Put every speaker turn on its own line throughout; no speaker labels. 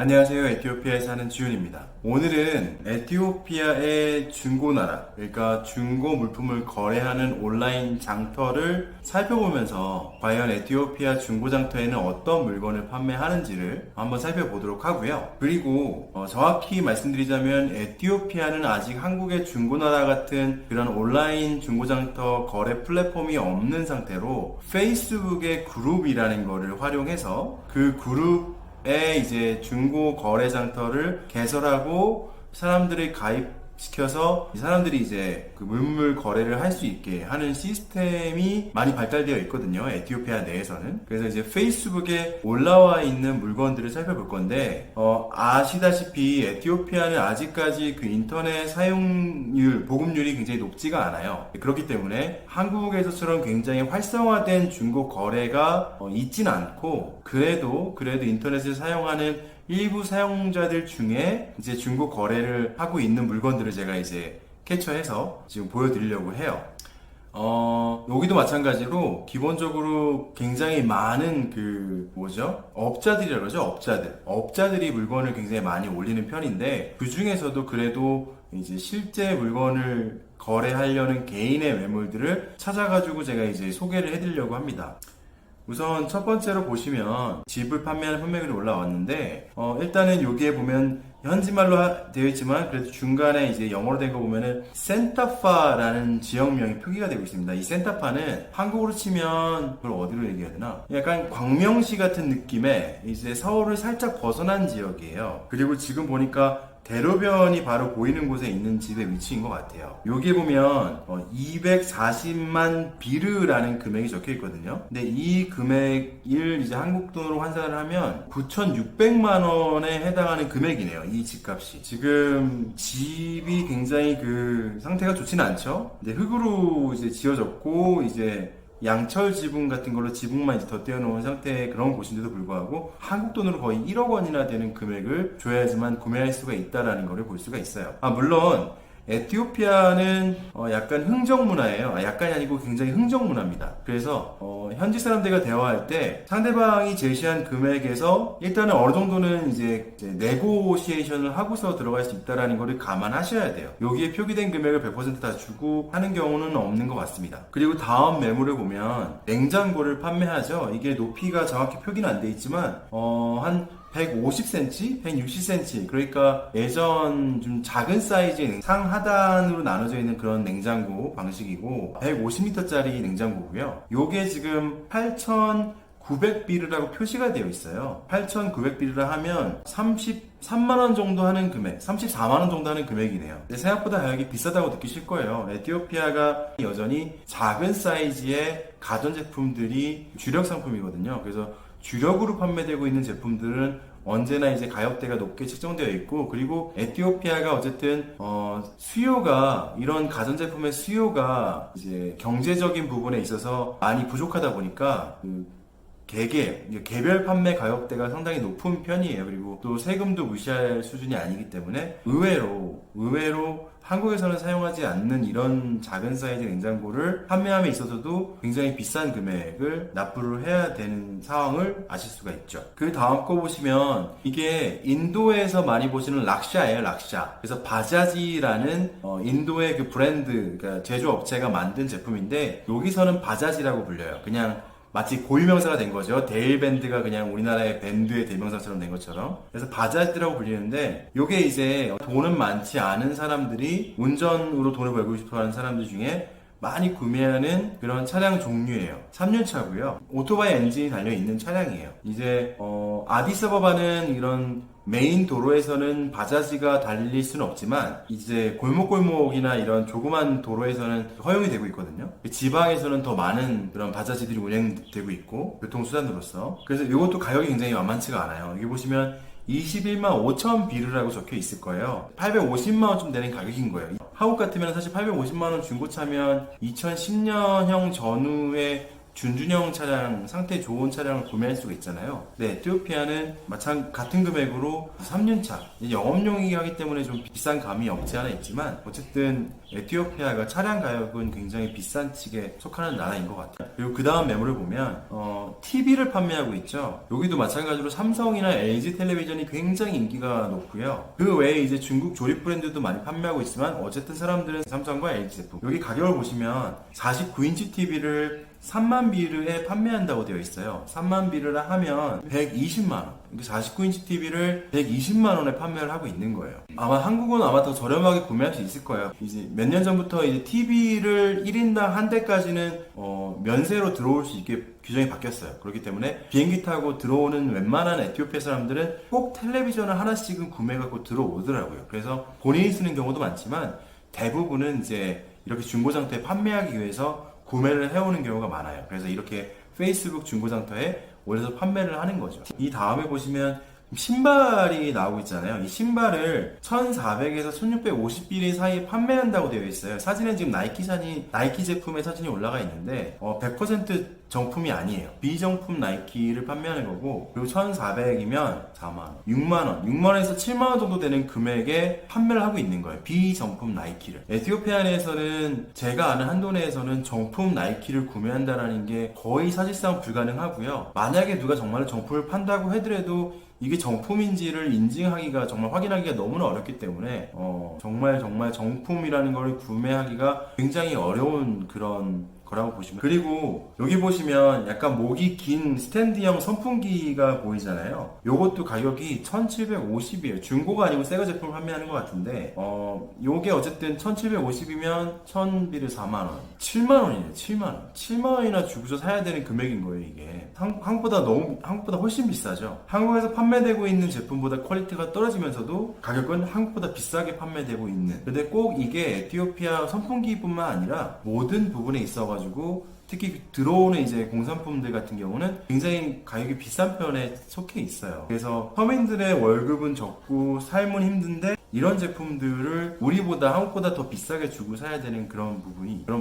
안녕하세요. 에티오피아에 사는 지훈입니다. 오늘은 에티오피아의 중고나라, 그러니까 중고 물품을 거래하는 온라인 장터를 살펴보면서 과연 에티오피아 중고장터에는 어떤 물건을 판매하는지를 한번 살펴보도록 하고요. 그리고 정확히 말씀드리자면 에티오피아는 아직 한국의 중고나라 같은 그런 온라인 중고장터 거래 플랫폼이 없는 상태로 페이스북의 그룹이라는 거를 활용해서 그 그룹 이제 중고 거래 장터를 개설하고 사람들을 가입시켜서 이 사람들이 이제 그 물물 거래를 할 수 있게 하는 시스템이 많이 발달되어 있거든요. 에티오피아 내에서는. 그래서 이제 페이스북에 올라와 있는 물건들을 살펴볼 건데 아시다시피 에티오피아는 아직까지 그 인터넷 사용률, 보급률이 굉장히 높지가 않아요. 그렇기 때문에 한국에서처럼 굉장히 활성화된 중고 거래가 있진 않고 그래도 인터넷을 사용하는 일부 사용자들 중에 이제 중고 거래를 하고 있는 물건들을 제가 이제 캡처해서 지금 보여드리려고 해요. 여기도 마찬가지로 기본적으로 굉장히 많은 업자들이라고 그러죠. 업자들이 물건을 굉장히 많이 올리는 편인데 그 중에서도 그래도 이제 실제 물건을 거래하려는 개인의 매물들을 찾아가지고 제가 이제 소개를 해드리려고 합니다. 우선 첫 번째로 보시면 집을 판매하는 판매글이 올라왔는데 일단은 여기에 보면 현지말로 되어 있지만 그래도 중간에 이제 영어로 된 거 보면은 센타파라는 지역명이 표기가 되고 있습니다. 이 센타파는 한국으로 치면 그걸 어디로 얘기해야 되나? 약간 광명시 같은 느낌의 이제 서울을 살짝 벗어난 지역이에요. 그리고 지금 보니까 대로변이 바로 보이는 곳에 있는 집의 위치인 것 같아요. 여기에 보면 240만 비르라는 금액이 적혀 있거든요. 근데 이 금액을 이제 한국 돈으로 환산을 하면 9,600만 원에 해당하는 금액이네요. 이 집값이. 지금 집이 굉장히 그 상태가 좋지는 않죠. 근데 흙으로 이제 지어졌고 이제 양철 지붕 같은 걸로 지붕만 이제 덧대어 놓은 상태의 그런 곳인데도 불구하고 한국 돈으로 거의 1억 원이나 되는 금액을 줘야지만 구매할 수가 있다라는 것을 볼 수가 있어요. 물론 에티오피아는 약간 흥정 문화예요. 약간이 아니고 굉장히 흥정 문화입니다. 그래서 현지 사람들과 대화할 때 상대방이 제시한 금액에서 일단은 어느 정도는 이제 네고시에이션을 하고서 들어갈 수 있다라는 것을 감안하셔야 돼요. 여기에 표기된 금액을 100% 다 주고 하는 경우는 없는 것 같습니다. 그리고 다음 매물을 보면 냉장고를 판매하죠. 이게 높이가 정확히 표기는 안 돼 있지만 한 150cm, 160cm, 그러니까 예전 좀 작은 사이즈의 상하단으로 나눠져 있는 그런 냉장고 방식이고 150m짜리 냉장고고요. 요게 지금 8,900비르라고 표시가 되어 있어요. 8,900비르라 하면 33만원 정도 하는 금액, 34만원 정도 하는 금액이네요. 생각보다 가격이 비싸다고 느끼실 거예요. 에티오피아가 여전히 작은 사이즈의 가전제품들이 주력 상품이거든요. 그래서 주력으로 판매되고 있는 제품들은 언제나 이제 가격대가 높게 책정되어 있고, 그리고 에티오피아가 어쨌든 수요가, 이런 가전제품의 수요가 이제 경제적인 부분에 있어서 많이 부족하다 보니까 개별 판매 가격대가 상당히 높은 편이에요. 그리고 또 세금도 무시할 수준이 아니기 때문에 의외로 한국에서는 사용하지 않는 이런 작은 사이즈 냉장고를 판매함에 있어서도 굉장히 비싼 금액을 납부를 해야 되는 상황을 아실 수가 있죠. 그 다음 거 보시면 이게 인도에서 많이 보시는 락샤예요. 락샤. 그래서 바자지라는 인도의 그 브랜드, 그러니까 제조업체가 만든 제품인데 여기서는 바자지라고 불려요. 그냥 마치 고유명사가 된 거죠. 데일밴드가 그냥 우리나라의 밴드의 대명사처럼 된 것처럼. 그래서 바자지라고 불리는데 요게 이제 돈은 많지 않은 사람들이 운전으로 돈을 벌고 싶어 하는 사람들 중에 많이 구매하는 그런 차량 종류예요. 3륜차고요. 오토바이 엔진이 달려있는 차량이에요. 이제 아디스아바바는 이런 메인 도로에서는 바자지가 달릴 수는 없지만 이제 골목골목이나 이런 조그만 도로에서는 허용이 되고 있거든요. 지방에서는 더 많은 그런 바자지들이 운행되고 있고 교통수단으로서. 그래서 이것도 가격이 굉장히 만만치가 않아요. 여기 보시면 21만 5천 비르라고 적혀 있을 거예요. 850만원쯤 되는 가격인 거예요. 한국 같으면 사실 850만원 중고차면 2010년형 전후의 준준형 차량, 상태 좋은 차량을 구매할 수가 있잖아요. 네, 에티오피아는 같은 금액으로 3년차 영업용이기 하기 때문에 좀 비싼 감이 없지 않아 있지만, 어쨌든 에티오피아가 차량 가격은 굉장히 비싼 측에 속하는 나라인 것 같아요. 그리고 그 다음 매물을 보면 TV를 판매하고 있죠. 여기도 마찬가지로 삼성이나 LG 텔레비전이 굉장히 인기가 높고요. 그 외에 이제 중국 조립 브랜드도 많이 판매하고 있지만, 어쨌든 사람들은 삼성과 LG 제품. 여기 가격을 보시면 49인치 TV를 3만 비르에 판매한다고 되어 있어요. 3만 비르를 하면 120만원. 49인치 TV를 120만원에 판매를 하고 있는 거예요. 아마 한국은 아마 더 저렴하게 구매할 수 있을 거예요. 이제 몇 년 전부터 이제 TV를 1인당 한 대까지는 면세로 들어올 수 있게 규정이 바뀌었어요. 그렇기 때문에 비행기 타고 들어오는 웬만한 에티오피아 사람들은 꼭 텔레비전을 하나씩은 구매해갖고 들어오더라고요. 그래서 본인이 쓰는 경우도 많지만, 대부분은 이제 이렇게 중고장터에 판매하기 위해서 구매를 해오는 경우가 많아요. 그래서 이렇게 페이스북 중고장터에 올려서 판매를 하는 거죠. 이 다음에 보시면 신발이 나오고 있잖아요. 이 신발을 1400에서 1650비리 사이에 판매한다고 되어 있어요. 사진은 지금 나이키 제품의 사진이 올라가 있는데 100% 정품이 아니에요. 비정품 나이키를 판매하는 거고, 그리고 1400이면 4만원, 6만원, 6만원에서 7만원 정도 되는 금액에 판매를 하고 있는 거예요. 비정품 나이키를. 에티오피아 내에서는, 제가 아는 한도 내에서는 정품 나이키를 구매한다라는 게 거의 사실상 불가능하고요. 만약에 누가 정말 정품을 판다고 하더라도 이게 정품인지를 인증하기가, 정말 확인하기가 너무나 어렵기 때문에 정말 정품이라는 걸 구매하기가 굉장히 어려운 그런 거라고 보시면. 그리고 여기 보시면 약간 목이 긴 스탠드형 선풍기가 보이잖아요. 요것도 가격이 1750이에요. 중고가 아니고 새거 제품을 판매하는 것 같은데, 요게 어쨌든 1750이면 1000비를 4만원, 7만원이에요. 7만원이나 주고서 사야 되는 금액인 거예요. 이게 한국보다 훨씬 비싸죠. 한국에서 판매되고 있는 제품보다 퀄리티가 떨어지면서도 가격은 한국보다 비싸게 판매되고 있는. 근데 꼭 이게 에티오피아 선풍기뿐만 아니라 모든 부분에 있어가지고, 특히 들어오는 이제 공산품들 같은 경우는 굉장히 가격이 비싼 편에 속해 있어요. 그래서 서민들의 월급은 적고 삶은 힘든데, 이런 제품들을 우리보다, 한국보다 더 비싸게 주고 사야 되는 그런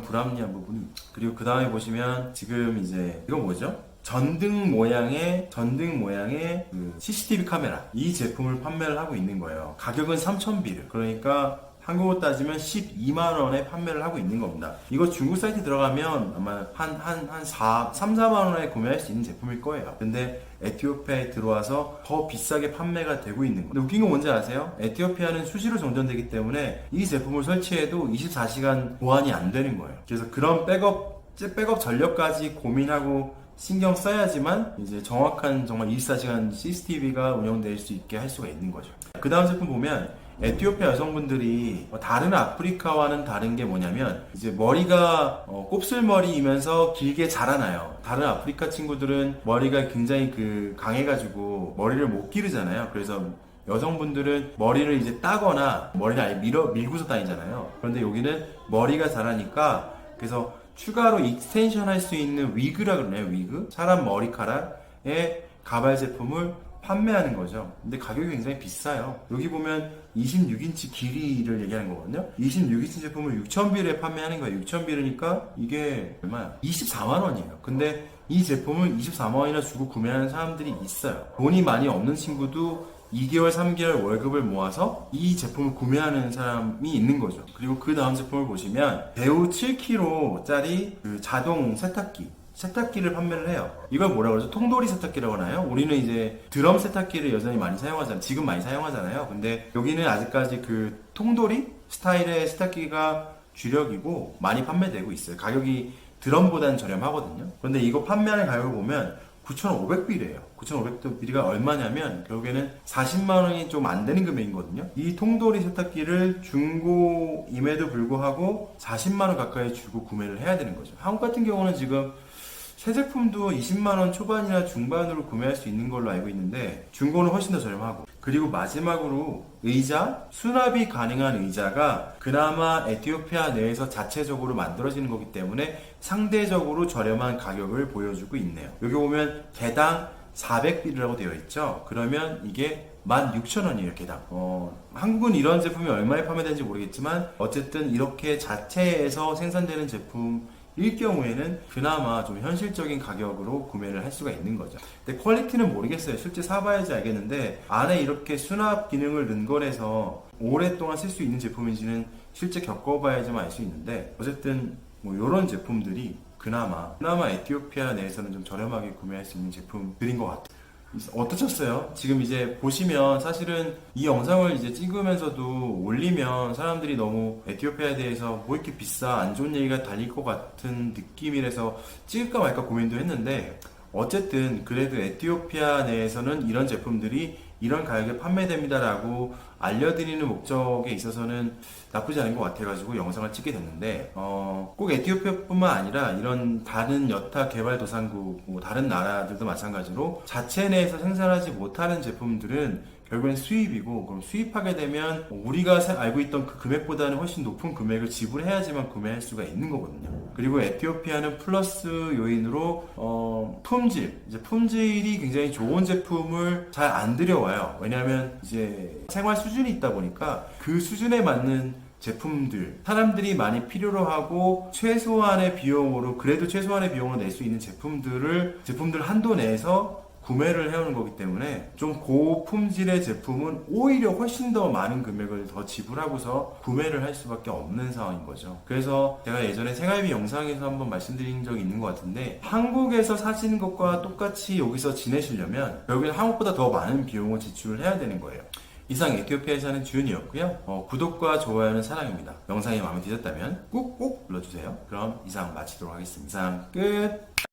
불합리한 부분이 있죠. 그리고 그 다음에 보시면 지금 이제 이건 뭐죠? 전등 모양의 그 CCTV 카메라, 이 제품을 판매를 하고 있는 거예요. 가격은 3,000비르. 그러니까 한국으로 따지면 12만원에 판매를 하고 있는 겁니다. 이거 중국 사이트 들어가면 아마 한 3, 4만원에 구매할 수 있는 제품일 거예요. 근데 에티오피아에 들어와서 더 비싸게 판매가 되고 있는 거예요. 근데 웃긴 건 뭔지 아세요? 에티오피아는 수시로 정전되기 때문에 이 제품을 설치해도 24시간 보안이 안 되는 거예요. 그래서 그런 백업 전력까지 고민하고 신경 써야지만 이제 정확한 정말 24시간 CCTV가 운영될 수 있게 할 수가 있는 거죠. 그 다음 제품 보면, 에티오피아 여성분들이 다른 아프리카와는 다른 게 뭐냐면, 이제 머리가 곱슬머리이면서 길게 자라나요. 다른 아프리카 친구들은 머리가 굉장히 강해가지고 머리를 못 기르잖아요. 그래서 여성분들은 머리를 이제 따거나 머리를 아예 밀고서 다니잖아요. 그런데 여기는 머리가 자라니까, 그래서 추가로 익스텐션 할 수 있는 위그라 그러나요? 위그? 사람 머리카락의 가발 제품을 판매하는 거죠. 근데 가격이 굉장히 비싸요. 여기 보면 26인치 길이를 얘기하는 거거든요. 26인치 제품을 6,000비르에 판매하는 거예요. 6,000비르니까 이게 얼마야? 24만원이에요. 근데 이 제품을 24만원이나 주고 구매하는 사람들이 있어요. 돈이 많이 없는 친구도 2개월, 3개월 월급을 모아서 이 제품을 구매하는 사람이 있는 거죠. 그리고 그 다음 제품을 보시면 배우 7kg짜리 자동 세탁기를 판매를 해요. 이걸 뭐라고 그러죠? 통돌이 세탁기라고 하나요? 우리는 이제 드럼 세탁기를 여전히 많이 사용하잖아요. 지금 많이 사용하잖아요. 근데 여기는 아직까지 통돌이 스타일의 세탁기가 주력이고 많이 판매되고 있어요. 가격이 드럼보다는 저렴하거든요. 그런데 이거 판매하는 가격을 보면 9,500비래요. 9,500비가 얼마냐면 결국에는 40만원이 좀 안 되는 금액이거든요. 이 통돌이 세탁기를 중고임에도 불구하고 40만원 가까이 주고 구매를 해야 되는 거죠. 한국 같은 경우는 지금 새 제품도 20만원 초반이나 중반으로 구매할 수 있는 걸로 알고 있는데, 중고는 훨씬 더 저렴하고. 그리고 마지막으로 의자, 수납이 가능한 의자가 그나마 에티오피아 내에서 자체적으로 만들어지는 거기 때문에 상대적으로 저렴한 가격을 보여주고 있네요. 여기 보면 개당 400비르라고 되어 있죠. 그러면 이게 16,000원이에요, 개당. 한국은 이런 제품이 얼마에 판매되는지 모르겠지만 어쨌든 이렇게 자체에서 생산되는 제품이 일 경우에는 그나마 좀 현실적인 가격으로 구매를 할 수가 있는 거죠. 근데 퀄리티는 모르겠어요. 실제 사봐야지 알겠는데 안에 이렇게 수납 기능을 넣은 거라서 오랫동안 쓸 수 있는 제품인지는 실제 겪어봐야지만 알 수 있는데, 어쨌든 뭐 이런 제품들이 그나마 에티오피아 내에서는 좀 저렴하게 구매할 수 있는 제품들인 것 같아요. 어떠셨어요? 지금 이제 보시면 사실은 이 영상을 이제 찍으면서도 올리면 사람들이 너무 에티오피아에 대해서 뭐 이렇게 비싸, 안 좋은 얘기가 달릴 것 같은 느낌이라서 찍을까 말까 고민도 했는데, 어쨌든 그래도 에티오피아 내에서는 이런 제품들이 이런 가격에 판매됩니다라고 알려드리는 목적에 있어서는 나쁘지 않은 것 같아가지고 영상을 찍게 됐는데, 꼭 에티오피아뿐만 아니라 이런 다른 여타 개발도상국, 뭐 다른 나라들도 마찬가지로 자체 내에서 생산하지 못하는 제품들은 결국엔 수입이고, 그럼 수입하게 되면 우리가 알고 있던 그 금액보다는 훨씬 높은 금액을 지불해야지만 구매할 수가 있는 거거든요. 그리고 에티오피아는 플러스 요인으로 품질, 이제 품질이 굉장히 좋은 제품을 잘 안 들여와요. 왜냐하면 이제 생활 수준이 있다 보니까 그 수준에 맞는 제품들, 사람들이 많이 필요로 하고 최소한의 비용으로, 그래도 최소한의 비용으로 낼 수 있는 제품들 한도 내에서 구매를 해오는 거기 때문에 좀 고품질의 제품은 오히려 훨씬 더 많은 금액을 더 지불하고서 구매를 할 수밖에 없는 상황인 거죠. 그래서 제가 예전에 생활비 영상에서 한번 말씀드린 적이 있는 것 같은데, 한국에서 사시는 것과 똑같이 여기서 지내시려면 결국엔 한국보다 더 많은 비용을 지출을 해야 되는 거예요. 이상 에티오피아에 사는 주윤이었고요. 구독과 좋아요는 사랑입니다. 영상이 마음에 드셨다면 꾹꾹 눌러주세요. 그럼 이상 마치도록 하겠습니다. 이상 끝!